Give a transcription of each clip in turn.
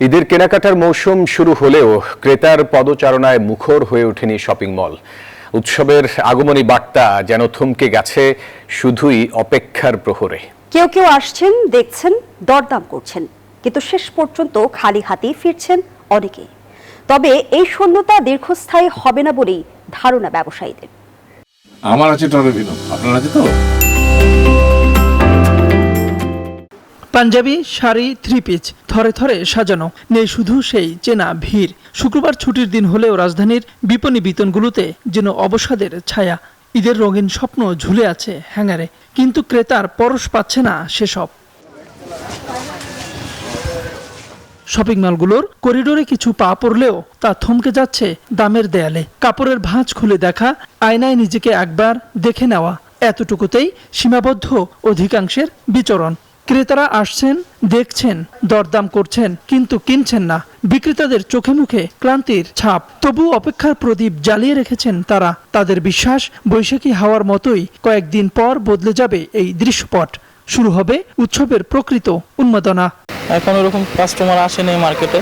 ঈদের কেনাকাটার মৌসুম শুরু হলেও ক্রেতার পদচারণায় মুখর হয়ে ওঠেনি শপিং মল। উৎসবের আগমনী বার্তা যেন থমকে গেছে শুধুই অপেক্ষার প্রহরে। কেউ কেউ আসছেন, দেখছেন, দরদাম করছেন, কিন্তু শেষ পর্যন্ত খালি হাতেই ফিরছেন অনেকেই। তবে এই শূন্যতা দীর্ঘস্থায়ী হবে না বলেই ধারণা ব্যবসায়ীদের। আমার আছে টরবিনো, আপনার আছে তো? পাঞ্জাবি, শাড়ি, থ্রি পিচ থরে থরে সাজানো, নেই শুধু সেই চেনা ভিড়। শুক্রবার ছুটির দিন হলেও রাজধানীর বিপণী বিতনগুলোতে যেন অবসাদের ছায়া। ঈদের রঙিন স্বপ্ন ঝুলে আছে হ্যাঙ্গারে, কিন্তু ক্রেতার পরশ পাচ্ছে না সেসব। শপিং মলগুলোর করিডোরে কিছু পা পড়লেও তা থমকে যাচ্ছে দামের দেয়ালে। কাপড়ের ভাঁজ খুলে দেখা, আয়নায় নিজেকে একবার দেখে নেওয়া, এতটুকুতেই সীমাবদ্ধ অধিকাংশের বিচরণ। ক্রেতারা আসছেন, দেখছেন, দরদাম করছেন, কিন্তু কিনছেন না। বিক্রেতাদের চোখে মুখে ক্লান্তির ছাপ, তবু অপেক্ষার প্রদীপ জ্বালিয়ে রেখেছেন তারা। তাদের বিশ্বাস, বৈশাখী হাওয়ার মতোই কয়েকদিন পর বদলে যাবে এই দৃশ্যপট। শুরু হবে উৎসবের প্রকৃত উন্মাদনা। এখন ওরকম কাস্টমার আসেনি মার্কেটে,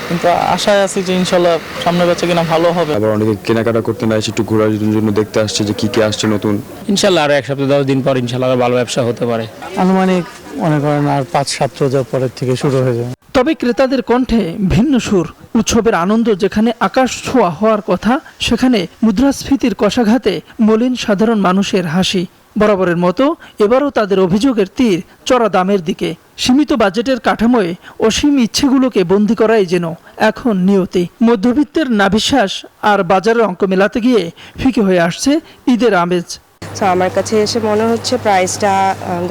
কিন্তু আশায় আছি যে ইনশাল্লাহ সামনে বেচা কিনা ভালো হবে। আবার অনেকে কেনাকাটা করতে না এসে একটু ঘোরার জন্য দেখতে আসছে যে কি আসছে নতুন। ইনশাল্লাহ আরো 1 সপ্তাহ 10 দিন পর ইনশাল্লাহ ভালো ব্যবসা হতে পারে। আনুমানিক মনে করেন আর 5-7 রোজা পরের থেকে শুরু হয়ে যাবে। তবে ক্রেতাদের কণ্ঠে ভিন্ন সুর। উৎসবের আনন্দ যেখানে আকাশ ছোঁয়া হওয়ার কথা, সেখানে মুদ্রাস্ফীতির কষাঘাতে মলিন সাধারণ মানুষের হাসি। বরাবরের মতো এবারও তাদের অভিযোগের তীর চড়া দামের দিকে। সীমিত বাজেটের কাঠামোয় অসীম ইচ্ছেগুলোকে বন্দী করাই যেন এখন নিয়তি। মধ্যবিত্তের নাভিশ্বাস আর বাজারের অঙ্ক মেলাতে গিয়ে ফিকে হয়ে আসছে ঈদের আমেজ। আমার কাছে এসে মনে হচ্ছে প্রাইসটা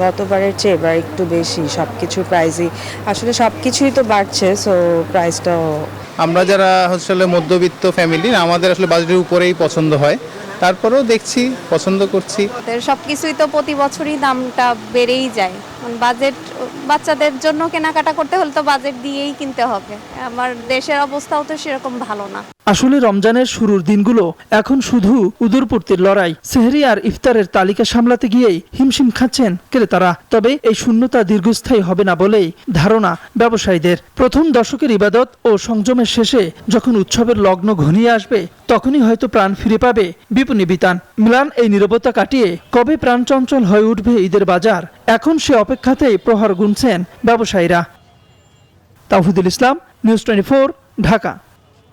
গতবারের চেয়ে এবার একটু বেশি। সবকিছুর প্রাইসই আসলে সবকিছুই তো বাড়ছে, সো প্রাইসটাও। আমরা যারা আসলে মধ্যবিত্ত ফ্যামিলি, আমাদের আসলে বাজেটের উপরেই পছন্দ হয়, তারপরেও দেখছি, পছন্দ করছি। সবকিছুই তো প্রতি বছরই দামটা বেড়েই যায়। বাজেট, বাচ্চাদের জন্য কেনাকাটা করতে হলে তো বাজেট দিয়েই কিনতে হবে। আমার দেশের অবস্থাও তো সেরকম ভালো না। আসলে রমজানের শুরুর দিনগুলো এখন শুধু উদরপূর্তির লড়াই। সেহরি আর ইফতারের তালিকা সামলাতে গিয়েই হিমশিম খাচ্ছেন ক্রেতারা। তবে এই শূন্যতা দীর্ঘস্থায়ী হবে না বলেই ধারণা ব্যবসায়ীদের। প্রথম দশকের ইবাদত ও সংযমের শেষে যখন উৎসবের লগ্ন ঘনিয়ে আসবে, তখনই হয়তো প্রাণ ফিরে পাবে বিপণী বিতান। মিলান এই নীরবতা কাটিয়ে কবে প্রাণচঞ্চল হয়ে উঠবে ঈদের বাজার, এখন সে অপেক্ষাতেই প্রহর গুনছেন ব্যবসায়ীরা। তাওহিদুল ইসলাম, নিউজ 24, ঢাকা।